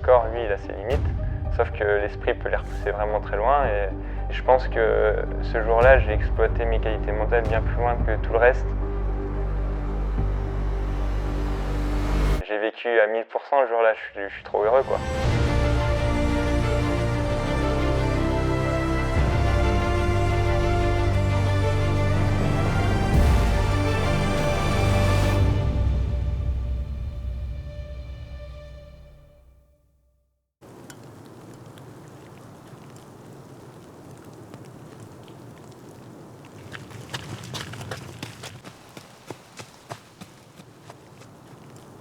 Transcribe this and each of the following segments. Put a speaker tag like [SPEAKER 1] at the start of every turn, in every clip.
[SPEAKER 1] corps, lui, il a ses limites, sauf que l'esprit peut les repousser vraiment très loin. Et je pense que ce jour-là, j'ai exploité mes qualités mentales bien plus loin que tout le reste. J'ai vécu à 1000% ce jour-là, je suis trop heureux, quoi.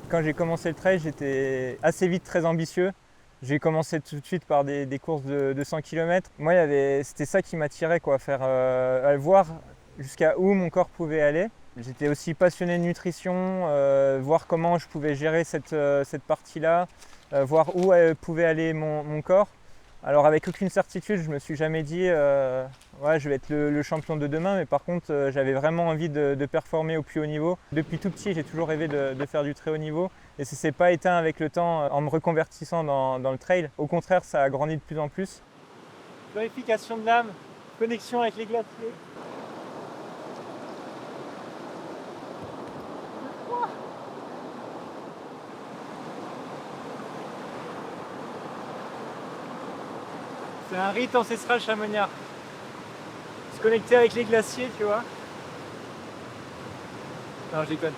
[SPEAKER 1] Quand j'ai commencé le trail, j'étais assez vite très ambitieux. J'ai commencé tout de suite par des courses de 100 km. Moi, c'était ça qui m'attirait, quoi, voir jusqu'à où mon corps pouvait aller. J'étais aussi passionné de nutrition, voir comment je pouvais gérer cette partie-là, voir où pouvait aller mon corps. Alors avec aucune certitude, je ne me suis jamais dit ouais, je vais être le champion de demain, mais par contre j'avais vraiment envie de performer au plus haut niveau. Depuis tout petit, j'ai toujours rêvé de faire du très haut niveau et ça ne s'est pas éteint avec le temps en me reconvertissant dans le trail. Au contraire, ça a grandi de plus en plus. Purification de l'âme, connexion avec les glaciers. C'est un rite ancestral chamonniard. Se connecter avec les glaciers, tu vois. Non, je déconne.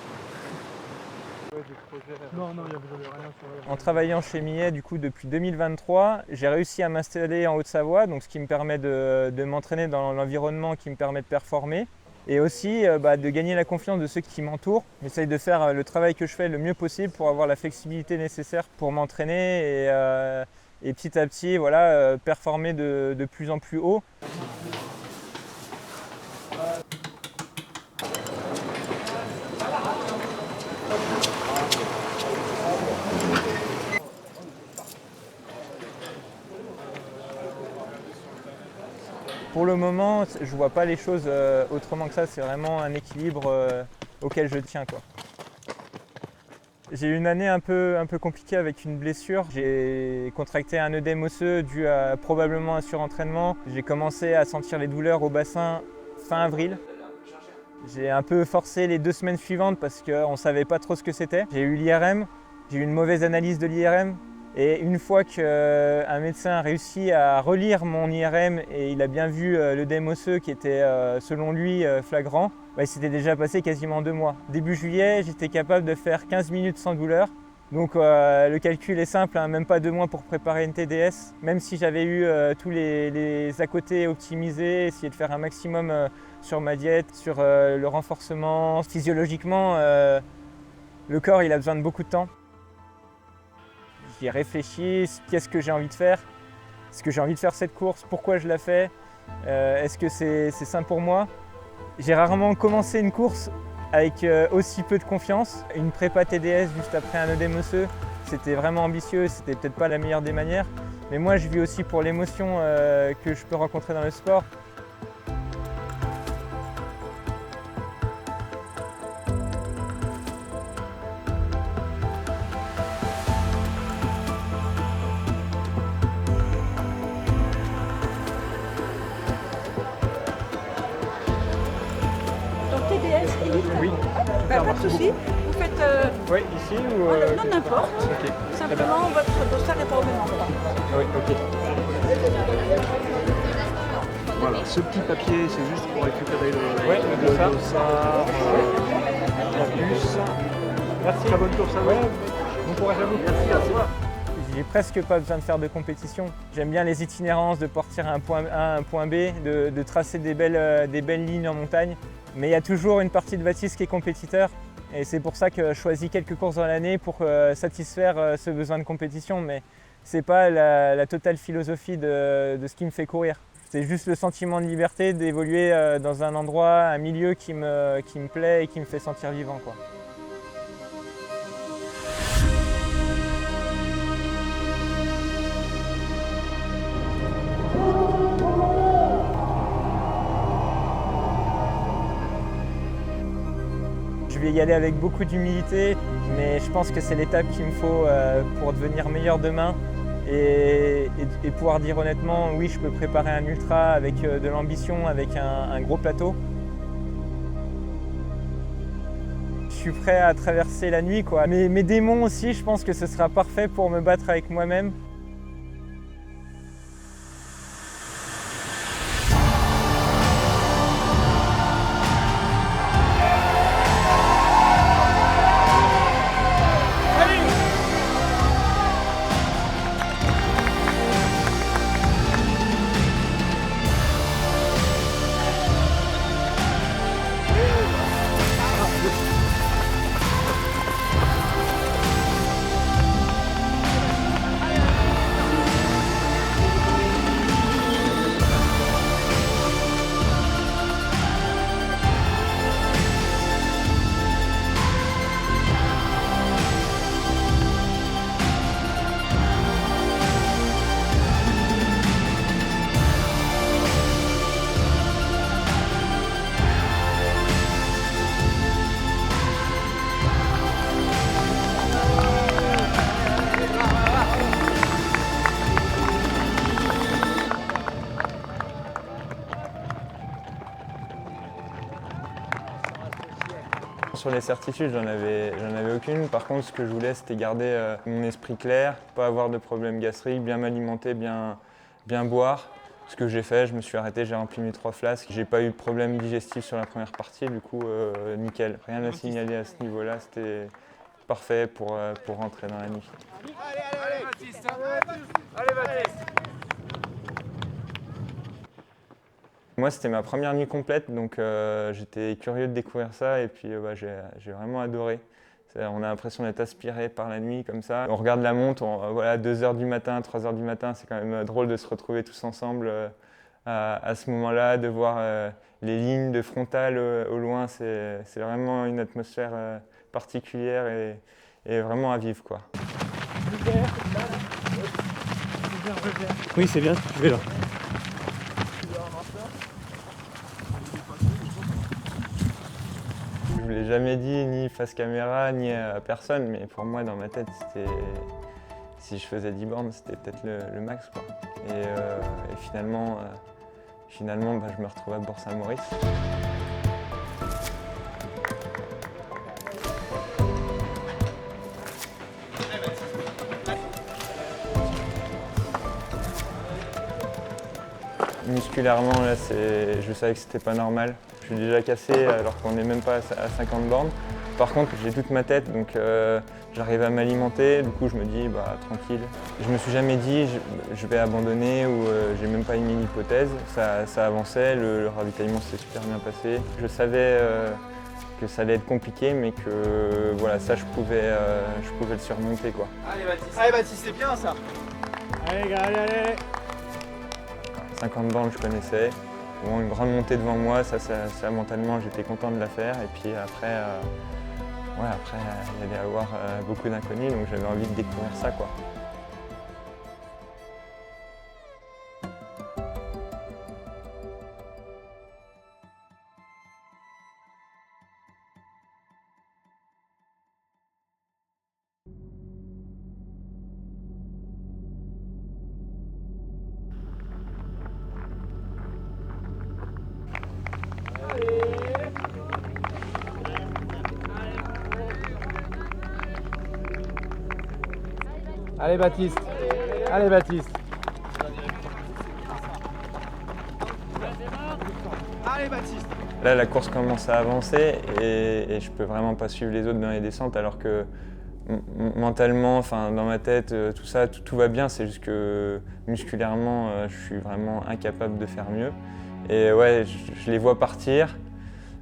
[SPEAKER 2] Non, vous n'avez rien sur
[SPEAKER 1] En travaillant chez Millet, du coup, depuis 2023, j'ai réussi à m'installer en Haute-Savoie, donc ce qui me permet de m'entraîner dans l'environnement qui me permet de performer. Et aussi de gagner la confiance de ceux qui m'entourent. J'essaye de faire le travail que je fais le mieux possible pour avoir la flexibilité nécessaire pour m'entraîner et petit à petit voilà, performer de plus en plus haut. Pour le moment, je ne vois pas les choses autrement que ça, c'est vraiment un équilibre auquel je tiens, quoi. J'ai eu une année un peu compliquée avec une blessure. J'ai contracté un œdème osseux dû à probablement un surentraînement. J'ai commencé à sentir les douleurs au bassin fin avril. J'ai un peu forcé les 2 semaines suivantes parce qu'on ne savait pas trop ce que c'était. J'ai eu l'IRM, j'ai eu une mauvaise analyse de l'IRM. Et une fois qu'un médecin a réussi à relire mon IRM et il a bien vu l'œdème osseux qui était selon lui flagrant, il s'était déjà passé quasiment 2 mois. Début juillet, j'étais capable de faire 15 minutes sans douleur. Donc le calcul est simple, hein, même pas 2 mois pour préparer une TDS. Même si j'avais eu tous les à côté optimisés, essayer de faire un maximum sur ma diète, sur le renforcement. Physiologiquement, le corps il a besoin de beaucoup de temps. J'y ai réfléchi, qu'est-ce que j'ai envie de faire? Est-ce que j'ai envie de faire cette course? Pourquoi je la fais? Est-ce que c'est sain pour moi? J'ai rarement commencé une course avec aussi peu de confiance. Une prépa TDS juste après un œdème osseux, c'était vraiment ambitieux, c'était peut-être pas la meilleure des manières. Mais moi je vis aussi pour l'émotion que je peux rencontrer dans le sport.
[SPEAKER 3] TDS, élite.
[SPEAKER 1] Oui.
[SPEAKER 3] Pas de souci. Vous faites
[SPEAKER 1] Oui, ici ou
[SPEAKER 3] non, n'importe.
[SPEAKER 1] Okay.
[SPEAKER 3] Simplement, votre dossard n'est pas au même endroit.
[SPEAKER 1] Oui, ok.
[SPEAKER 2] Voilà, ce petit papier, c'est juste pour récupérer le
[SPEAKER 1] dossard.
[SPEAKER 2] La puce.
[SPEAKER 1] Merci.
[SPEAKER 2] Très bonne course à vous.
[SPEAKER 1] Bon courage à vous.
[SPEAKER 2] Merci à toi.
[SPEAKER 1] J'ai presque pas besoin de faire de compétition. J'aime bien les itinérances, de partir à un point A, un point B, de tracer des belles lignes en montagne. Mais il y a toujours une partie de Baptiste qui est compétiteur. Et c'est pour ça que je choisis quelques courses dans l'année pour satisfaire ce besoin de compétition. Mais ce n'est pas la totale philosophie de ce qui me fait courir. C'est juste le sentiment de liberté d'évoluer dans un endroit, un milieu qui me plaît et qui me fait sentir vivant, quoi. Je vais y aller avec beaucoup d'humilité, mais je pense que c'est l'étape qu'il me faut pour devenir meilleur demain. et pouvoir dire honnêtement oui, je peux préparer un ultra avec de l'ambition, avec un gros plateau. Je suis prêt à traverser la nuit, quoi. Mes démons aussi, je pense que ce sera parfait pour me battre avec moi-même.
[SPEAKER 4] Sur les certitudes, j'en avais aucune. Par contre, ce que je voulais, c'était garder mon esprit clair, pas avoir de problème gastrique, bien m'alimenter, bien boire. Ce que j'ai fait, je me suis arrêté, j'ai rempli mes 3 flasques. J'ai pas eu de problème digestif sur la première partie, du coup, nickel. Rien à signaler à ce niveau-là, c'était parfait pour rentrer dans la nuit.
[SPEAKER 2] Allez Baptiste! Allez Baptiste!
[SPEAKER 4] Moi, c'était ma première nuit complète, donc j'étais curieux de découvrir ça et puis j'ai vraiment adoré. On a l'impression d'être aspiré par la nuit comme ça. On regarde la montre, voilà, 2h du matin, 3h du matin, c'est quand même drôle de se retrouver tous ensemble à ce moment-là, de voir les lignes de frontale au loin. C'est vraiment une atmosphère particulière et vraiment à vivre, quoi.
[SPEAKER 2] Oui, c'est bien, je vais là.
[SPEAKER 4] Je ne l'ai jamais dit, ni face caméra, ni à personne, mais pour moi, dans ma tête, c'était, si je faisais 10 bornes, c'était peut-être le max, quoi. Et finalement, je me retrouve à Bourg-Saint-Maurice. Musculairement, là, je savais que c'était pas normal. Je suis déjà cassé alors qu'on n'est même pas à 50 bornes. Par contre, j'ai toute ma tête, donc j'arrive à m'alimenter. Du coup, je me dis, bah, tranquille. Je me suis jamais dit, je vais abandonner ou j'ai même pas émis une hypothèse. Ça avançait, le ravitaillement s'est super bien passé. Je savais que ça allait être compliqué, mais que voilà, ça, je pouvais le surmonter, quoi.
[SPEAKER 2] Allez Baptiste, c'est bien ça! Allez gars, allez!
[SPEAKER 4] 50 bornes, je connaissais. Bon, une grande montée devant moi, ça mentalement, j'étais content de la faire. Et puis après, il allait y avoir beaucoup d'inconnus, donc j'avais envie de découvrir ça, quoi.
[SPEAKER 2] Allez Baptiste! Allez Baptiste! Allez Baptiste!
[SPEAKER 4] Là, la course commence à avancer et je peux vraiment pas suivre les autres dans les descentes alors que mentalement, enfin, dans ma tête, tout ça, tout va bien. C'est juste que musculairement, je suis vraiment incapable de faire mieux. Et ouais, je les vois partir.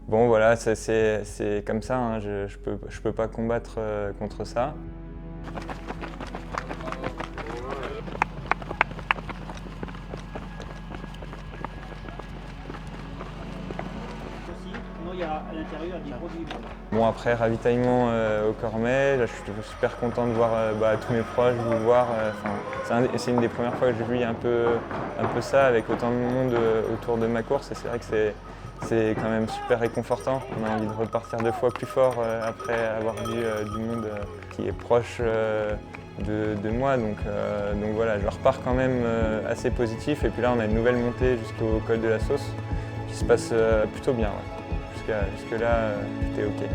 [SPEAKER 4] Bon voilà, c'est comme ça, hein, je peux pas combattre contre ça. Bon, après ravitaillement au Cormet, là, je suis super content de voir tous mes proches, vous voir. C'est une des premières fois que j'ai vu un peu ça avec autant de monde autour de ma course et c'est vrai que c'est quand même super réconfortant. On a envie de repartir 2 fois plus fort après avoir vu du monde qui est proche de moi. Donc voilà, je repars quand même assez positif. Et puis là, on a une nouvelle montée jusqu'au col de la Sausse qui se passe plutôt bien. Ouais. Jusque-là, tout est OK.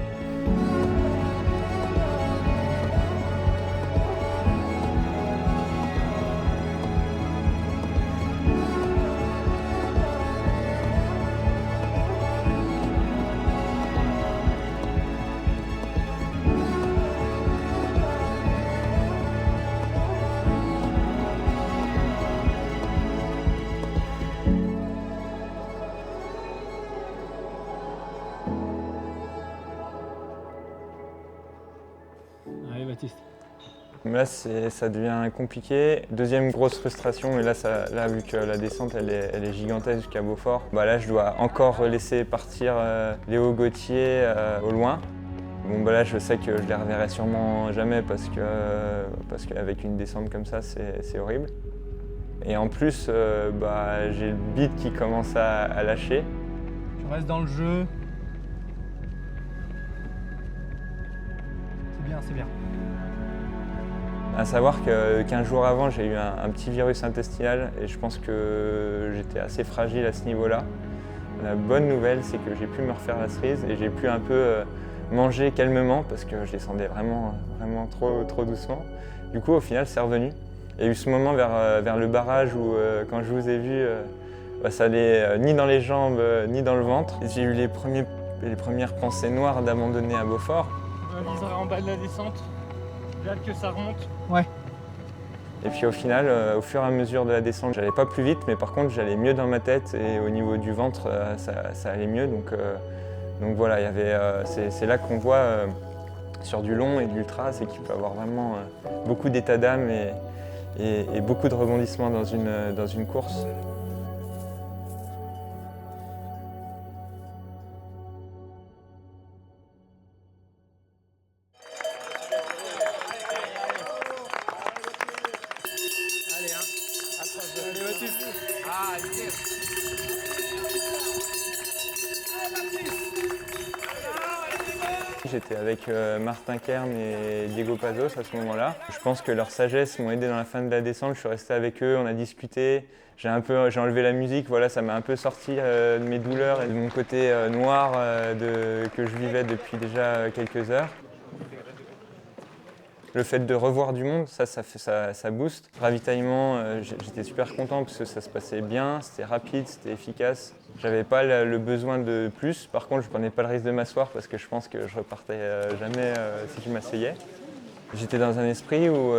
[SPEAKER 5] Allez Baptiste.
[SPEAKER 4] Là, ça devient compliqué. Deuxième grosse frustration, mais là vu que la descente elle est gigantesque jusqu'à Beaufort, là je dois encore laisser partir Léo Gauthier au loin. Bon, là je sais que je les reverrai sûrement jamais parce qu'avec une descente comme ça, c'est horrible. Et en plus, j'ai le beat qui commence à lâcher.
[SPEAKER 5] Tu restes dans le jeu. C'est bien, c'est bien.
[SPEAKER 4] À savoir que 15 jours avant, j'ai eu un petit virus intestinal et je pense que j'étais assez fragile à ce niveau-là. La bonne nouvelle, c'est que j'ai pu me refaire la cerise et j'ai pu un peu manger calmement parce que je descendais vraiment trop doucement. Du coup, au final, c'est revenu. Il y a eu ce moment vers le barrage où, quand je vous ai vu, ça allait ni dans les jambes ni dans le ventre. J'ai eu les premières pensées noires d'abandonner à Beaufort.
[SPEAKER 5] On sera en bas de la descente. J'ai hâte que ça remonte. Ouais.
[SPEAKER 4] Et puis au final, au fur et à mesure de la descente, j'allais pas plus vite, mais par contre j'allais mieux dans ma tête et au niveau du ventre, ça allait mieux. Donc voilà, c'est là qu'on voit sur du long et de l'ultra, c'est qu'il peut avoir vraiment beaucoup d'état d'âme et beaucoup de rebondissements dans une course. J'étais avec Martin Kern et Diego Pazos à ce moment-là. Je pense que leur sagesse m'ont aidé dans la fin de la descente. Je suis resté avec eux, on a discuté. J'ai enlevé la musique, voilà, ça m'a un peu sorti de mes douleurs et de mon côté noir que je vivais depuis déjà quelques heures. Le fait de revoir du monde, ça booste. Ravitaillement, j'étais super content parce que ça se passait bien, c'était rapide, c'était efficace. J'avais pas le besoin de plus. Par contre, je prenais pas le risque de m'asseoir parce que je pense que je repartais jamais si je m'asseyais. J'étais dans un esprit où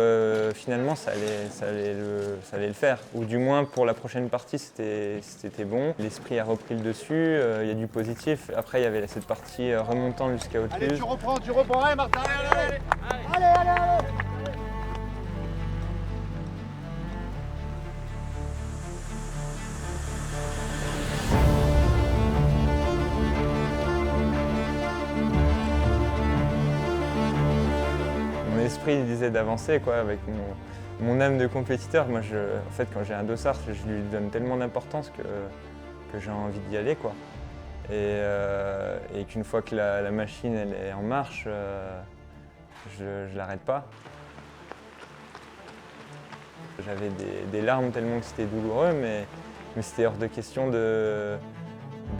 [SPEAKER 4] finalement ça allait le faire. Ou du moins pour la prochaine partie c'était bon. L'esprit a repris le dessus, il y a du positif. Après il y avait cette partie remontant jusqu'à Haute-Luz.
[SPEAKER 2] Allez, tu reprends, allez Martin, allez.
[SPEAKER 4] Mon esprit disait d'avancer avec mon âme de compétiteur. Moi, en fait, quand j'ai un dossard, je lui donne tellement d'importance que j'ai envie d'y aller, quoi. Et qu'une fois que la machine elle est en marche, je l'arrête pas. J'avais des larmes tellement que c'était douloureux, mais c'était hors de question de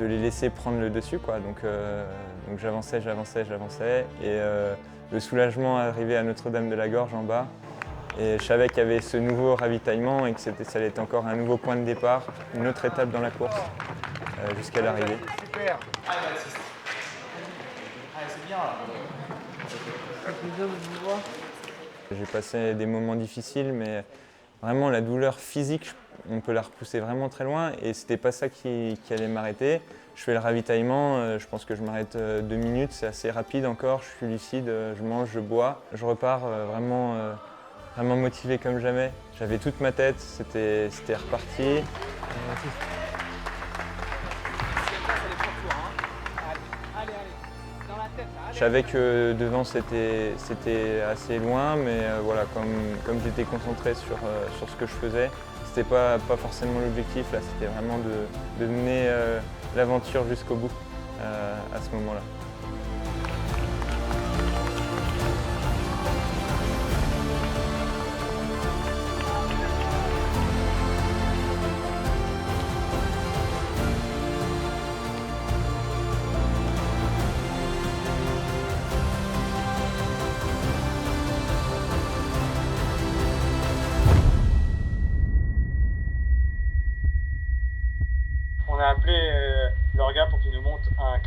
[SPEAKER 4] les laisser prendre le dessus, quoi. Donc j'avançais. Et le soulagement arrivait à Notre-Dame de la Gorge en bas. Et je savais qu'il y avait ce nouveau ravitaillement et que ça allait être encore un nouveau point de départ, une autre étape dans la course, jusqu'à l'arrivée.
[SPEAKER 2] Super.
[SPEAKER 6] Allez Baptiste. Allez, c'est bien là.
[SPEAKER 4] J'ai passé des moments difficiles, mais vraiment la douleur physique, on peut la repousser vraiment très loin et c'était pas ça qui allait m'arrêter. Je fais le ravitaillement, je pense que je m'arrête 2 minutes, c'est assez rapide encore, je suis lucide, je mange, je bois. Je repars vraiment motivé comme jamais. J'avais toute ma tête, c'était reparti. Je savais que devant c'était assez loin, mais voilà, comme j'étais concentré sur ce que je faisais, c'était pas forcément l'objectif, là c'était vraiment de mener l'aventure jusqu'au bout à ce moment-là.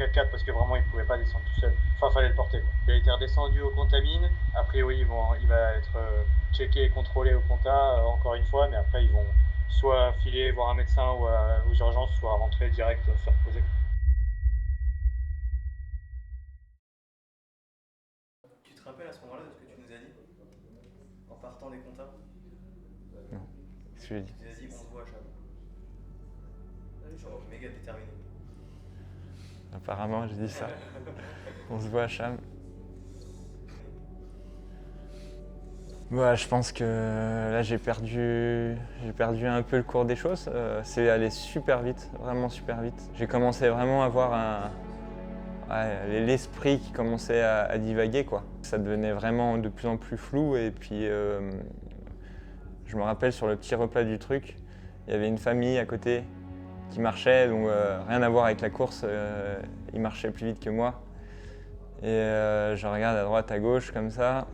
[SPEAKER 7] 4x4 parce que vraiment il pouvait pas descendre tout seul. Enfin, fallait le porter, quoi. Il a été redescendu au Contamine. A priori, il va être checké et contrôlé au Conta encore une fois, mais après ils vont soit filer voir un médecin ou aux urgences, soit rentrer direct se reposer.
[SPEAKER 6] Tu te rappelles à ce moment-là de ce que tu nous as dit en partant des comptas?
[SPEAKER 4] Qu'est-ce que je lui ai dit?
[SPEAKER 6] Tu nous as dit on se voit à Cham. Genre méga déterminé.
[SPEAKER 4] Apparemment, j'ai dit ça. On se voit à Cham. Bah, je pense que là, j'ai perdu un peu le cours des choses. C'est allé super vite, vraiment super vite. J'ai commencé vraiment à avoir l'esprit qui commençait à divaguer, quoi. Ça devenait vraiment de plus en plus flou et puis je me rappelle sur le petit repas du truc, il y avait une famille à côté qui marchait, donc rien à voir avec la course, ils marchaient plus vite que moi. Et je regarde à droite, à gauche comme ça.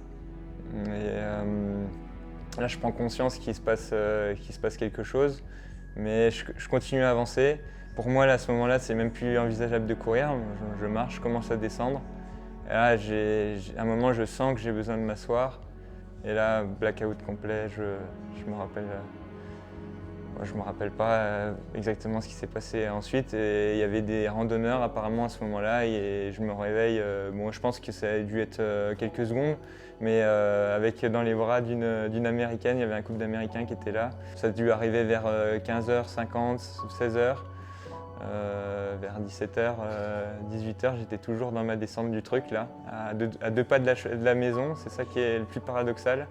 [SPEAKER 4] Et là, je prends conscience qu'il se passe quelque chose, mais je continue à avancer. Pour moi, là, à ce moment-là, c'est même plus envisageable de courir. Je marche, je commence à descendre. Et là, à un moment, je sens que j'ai besoin de m'asseoir. Et là, blackout complet, je me rappelle. Je me rappelle pas exactement ce qui s'est passé ensuite. Et il y avait des randonneurs apparemment à ce moment-là. Et je me réveille. Bon, je pense que ça a dû être quelques secondes. Mais avec dans les bras d'une Américaine, il y avait un couple d'Américains qui étaient là. Ça a dû arriver vers 15h50, 16h. Vers 17h, 18h, j'étais toujours dans ma descente du truc là, à deux pas de la maison. C'est ça qui est le plus paradoxal,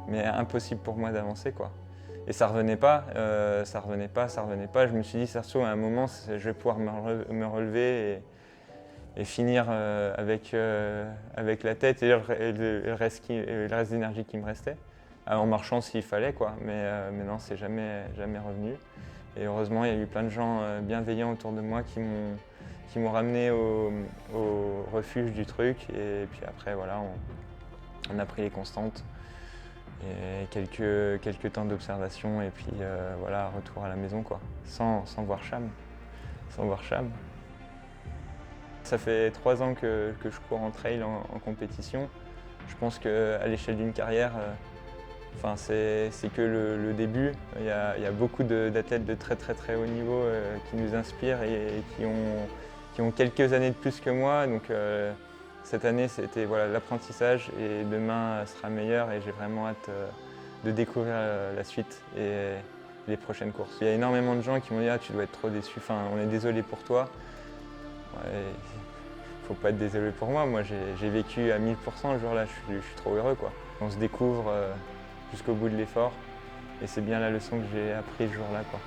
[SPEAKER 4] mais impossible pour moi d'avancer, quoi. Et ça revenait pas, ça revenait pas. Je me suis dit, ça se trouve, à un moment, je vais pouvoir me relever et finir avec la tête et le reste d'énergie qui me restait, en marchant s'il fallait, quoi. Mais non, c'est jamais revenu. Et heureusement, il y a eu plein de gens bienveillants autour de moi qui m'ont ramené au refuge du truc. Et puis après, voilà, on a pris les constantes et quelques temps d'observation. Et puis voilà, retour à la maison, quoi, sans voir Cham. Ça fait 3 ans que je cours en trail en compétition. Je pense qu'à l'échelle d'une carrière, enfin, c'est que le début. Il y a beaucoup d'athlètes de très haut niveau qui nous inspirent et qui ont quelques années de plus que moi. Donc cette année, c'était voilà, l'apprentissage et demain sera meilleur et j'ai vraiment hâte de découvrir la suite et les prochaines courses. Il y a énormément de gens qui m'ont dit « Ah, tu dois être trop déçu, enfin, on est désolé pour toi ». Ouais, faut pas être désolé pour moi. Moi, j'ai vécu à 1000% le jour-là, je suis trop heureux, quoi. On se découvre jusqu'au bout de l'effort et c'est bien la leçon que j'ai appris ce jour-là, quoi.